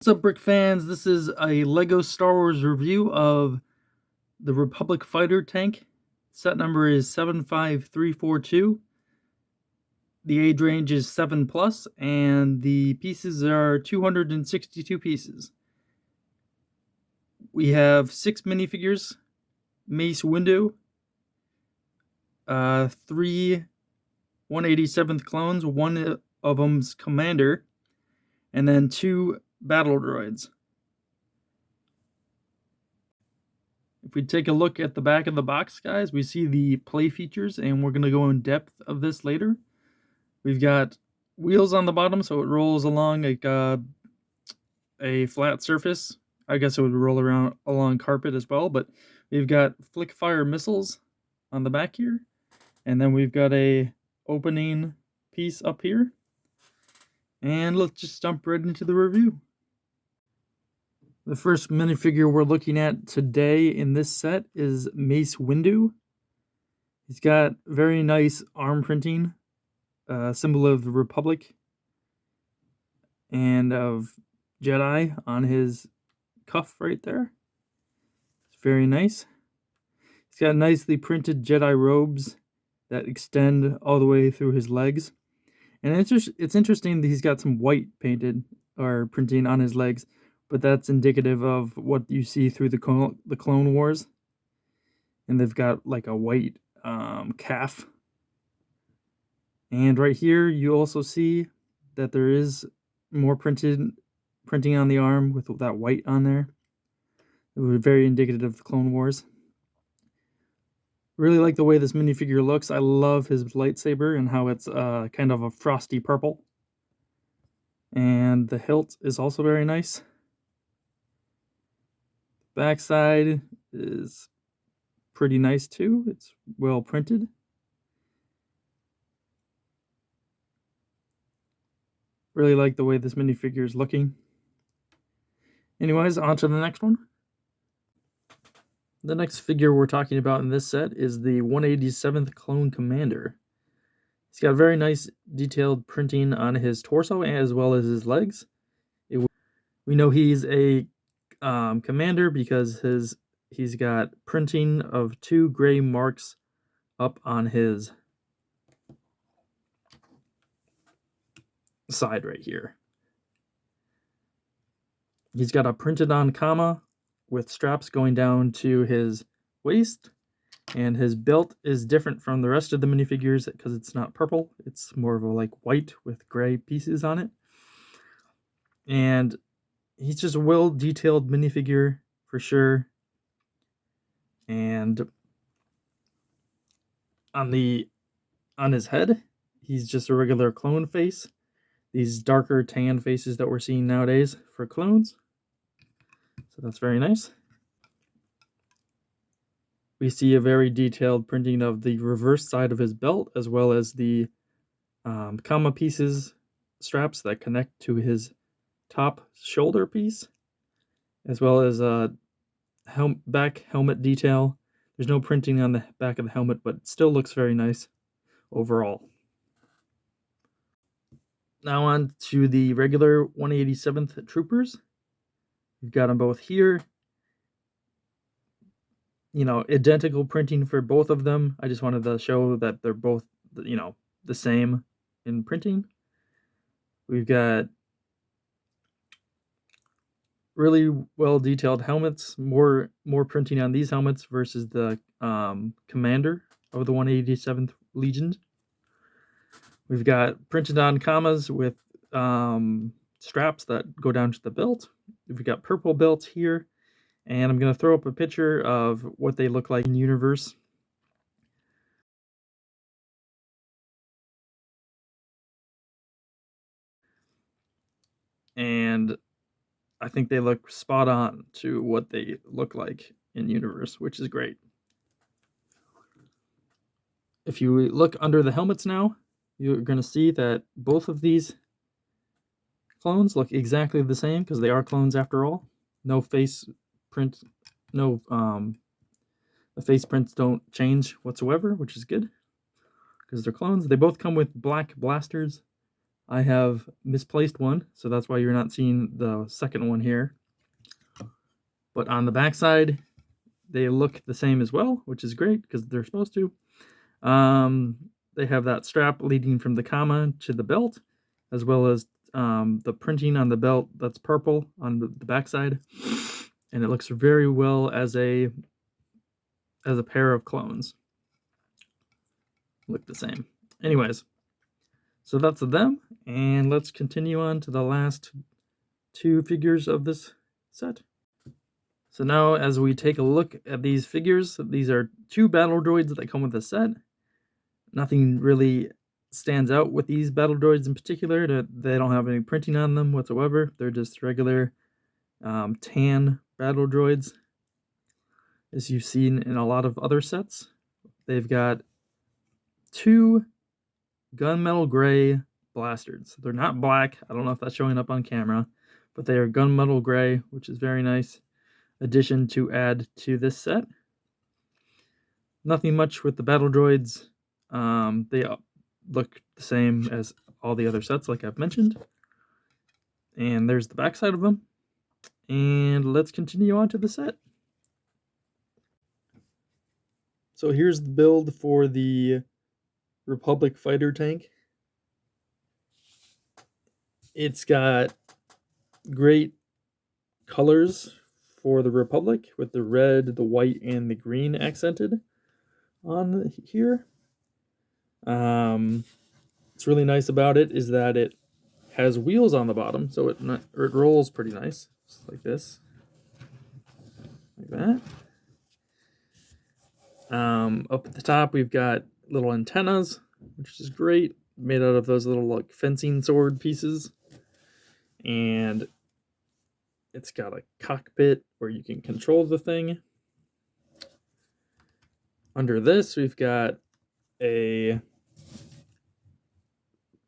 What's up, Brick fans? This is a LEGO Star Wars review of the Republic Fighter tank. Set number is 75342. The age range is 7+, and the pieces are 262 pieces. We have 6 minifigures, Mace Windu, 3 187th clones, one of them's Commander, and then 2 battle droids. If we take a look at the back of the box, guys, we see the play features, and we're going to go in depth of this later. We've got wheels on the bottom, so it rolls along like a flat surface. I guess it would roll around along carpet as well, but we've got flick fire missiles on the back here, and then we've got a opening piece up here. And let's just jump right into the review. The first minifigure we're looking at today in this set is Mace Windu. He's got very nice arm printing, symbol of the Republic and of Jedi on his cuff right there. It's very nice. He's got nicely printed Jedi robes that extend all the way through his legs. And it's interesting that he's got some white painted or printing on his legs, but that's indicative of what you see through the Clone Wars. And they've got like a white calf. And right here, you also see that there is more printing on the arm with that white on there. It was very indicative of the Clone Wars. Really like the way this minifigure looks. I love his lightsaber and how it's kind of a frosty purple. And the hilt is also very nice. Backside is pretty nice too. It's well printed. Really like the way this minifigure is looking. Anyways, on to the next one. The next figure we're talking about in this set is the 187th Clone Commander. He's got very nice detailed printing on his torso as well as his legs. We know he's a commander because he's got printing of 2 gray marks up on his side right here. He's got a printed on comma with straps going down to his waist, and his belt is different from the rest of the minifigures because it's not purple. It's more of a like white with gray pieces on it. And he's just a well-detailed minifigure for sure. And on his head, he's just a regular clone face. These darker tan faces that we're seeing nowadays for clones. So that's very nice. We see a very detailed printing of the reverse side of his belt, as well as the comma pieces, straps that connect to his top shoulder piece, as well as a back helmet detail. There's no printing on the back of the helmet, but it still looks very nice overall. Now on to the regular 187th Troopers. We've got them both here. You know, identical printing for both of them. I just wanted to show that they're both, you know, the same in printing. We've got really well detailed helmets, more printing on these helmets versus the commander of the 187th Legion. We've got printed on commas with straps that go down to the belt. We've got purple belts here, and I'm going to throw up a picture of what they look like in universe. And I think they look spot on to what they look like in universe, which is great. If you look under the helmets now, you're going to see that both of these clones look exactly the same because they are clones after all. No face print, no the face prints don't change whatsoever, which is good because they're clones. They both come with black blasters I have misplaced one, so that's why you're not seeing the second one here. But on the back side, they look the same as well, which is great because they're supposed to. They have that strap leading from the comma to the belt, as well as the printing on the belt that's purple on the back side, and it looks very well as a pair of clones. Look the same. Anyways, so that's them, and let's continue on to the last two figures of this set. So now, as we take a look at these figures, these are two battle droids that come with the set. Nothing really stands out with these battle droids in particular. They don't have any printing on them whatsoever. They're just regular tan battle droids, as you've seen in a lot of other sets. They've got two gunmetal gray blasters. They're not black. I don't know if that's showing up on camera, but they are gunmetal gray, which is very nice addition to add to this set. Nothing much with the battle droids. They look the same as all the other sets, like I've mentioned. And there's the backside of them. And let's continue on to the set. So here's the build for the Republic fighter tank. It's got great colors for the Republic, with the red, the white, and the green accented on here. What's really nice about it is that it has wheels on the bottom, so it rolls pretty nice, just like this, like that. Up at the top, we've got little antennas, which is great, made out of those little like fencing sword pieces. And it's got a cockpit where you can control the thing. Under this, we've got a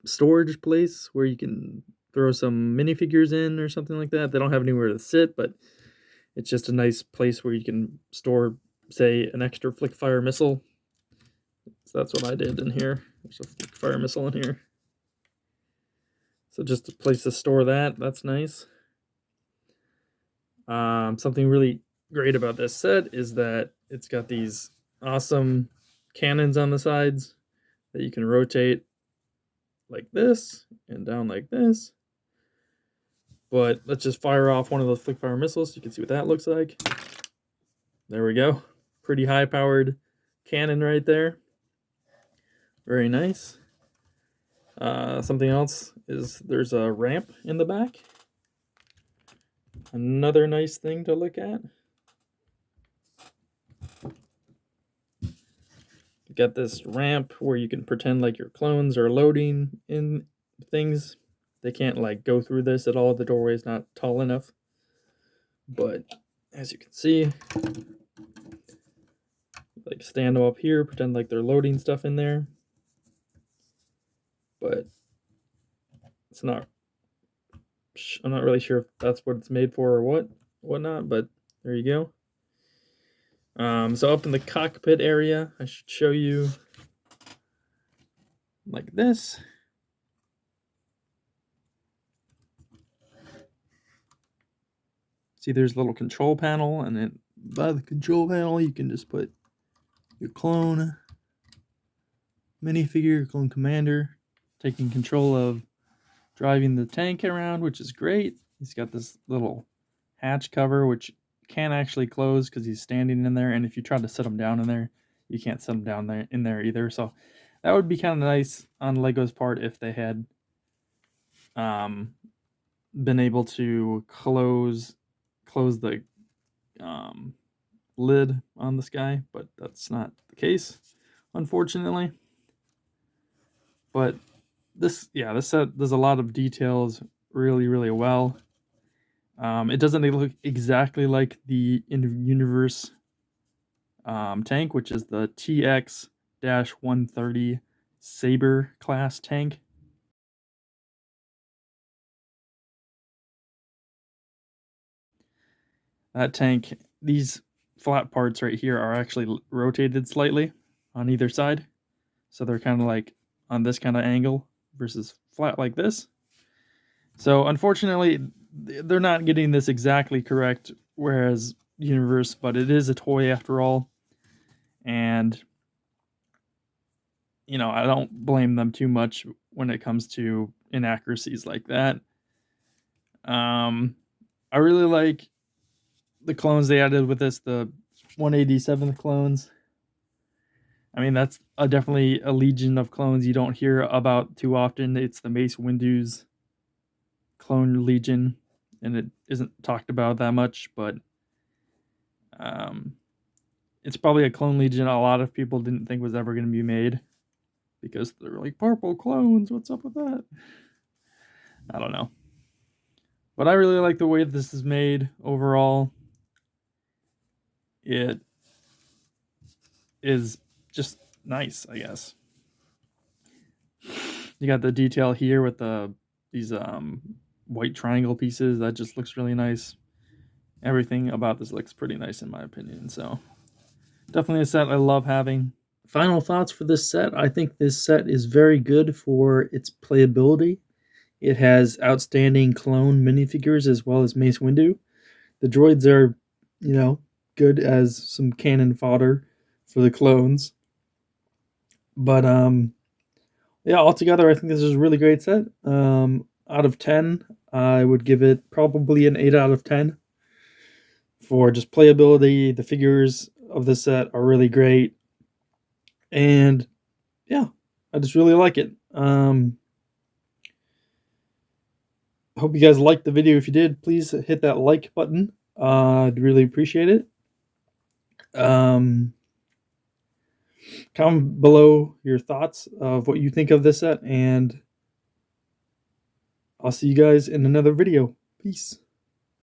storage place where you can throw some minifigures in or something like that. They don't have anywhere to sit, but it's just a nice place where you can store, say, an extra flick fire missile. So that's what I did in here. There's a flick fire missile in here. So just a place to store that. That's nice. Something really great about this set is that it's got these awesome cannons on the sides that you can rotate like this and down like this. But let's just fire off one of those flick fire missiles so you can see what that looks like. There we go. Pretty high powered cannon right there. Very nice. Something else is there's a ramp in the back. Another nice thing to look at. You got this ramp where you can pretend like your clones are loading in things. They can't like go through this at all. The doorway is not tall enough. But as you can see, like stand them up here, pretend like they're loading stuff in there. But it's not, I'm not really sure if that's what it's made for or whatnot, but there you go. So up in the cockpit area, I should show you like this. See, there's a little control panel, and then by the control panel, you can just put your clone minifigure, your clone commander, taking control of driving the tank around, which is great. He's got this little hatch cover, which can't actually close because he's standing in there, and if you try to sit him down in there, you can't sit him down there in there either. So that would be kind of nice on Lego's part if they had been able to close the lid on this guy, but that's not the case, unfortunately. But this set does a lot of details really, really well. It doesn't look exactly like the in-universe tank, which is the TX-130 Saber class tank. That tank, these flat parts right here are actually rotated slightly on either side. So they're kind of like on this kind of angle versus flat like this. So unfortunately, they're not getting this exactly correct, whereas Universe, but it is a toy after all. And, you know, I don't blame them too much when it comes to inaccuracies like that. I really like the clones they added with this, the 187th clones. I mean, that's definitely a legion of clones you don't hear about too often. It's the Mace Windu's clone legion, and it isn't talked about that much, but it's probably a clone legion a lot of people didn't think was ever going to be made, because they're like, purple clones, what's up with that? I don't know. But I really like the way this is made overall. It is just nice, I guess. You got the detail here with these white triangle pieces. That just looks really nice. Everything about this looks pretty nice in my opinion. So definitely a set I love having. Final thoughts for this set. I think this set is very good for its playability. It has outstanding clone minifigures as well as Mace Windu. The droids are, you know, good as some cannon fodder for the clones. But yeah, altogether I think this is a really great set. Out of 10, I would give it probably an 8 out of 10 for just playability. The figures of the set are really great, and yeah, I just really like it. Hope you guys liked the video. If you did, please hit that like button. I'd really appreciate it. Comment below your thoughts of what you think of this set, and I'll see you guys in another video. Peace.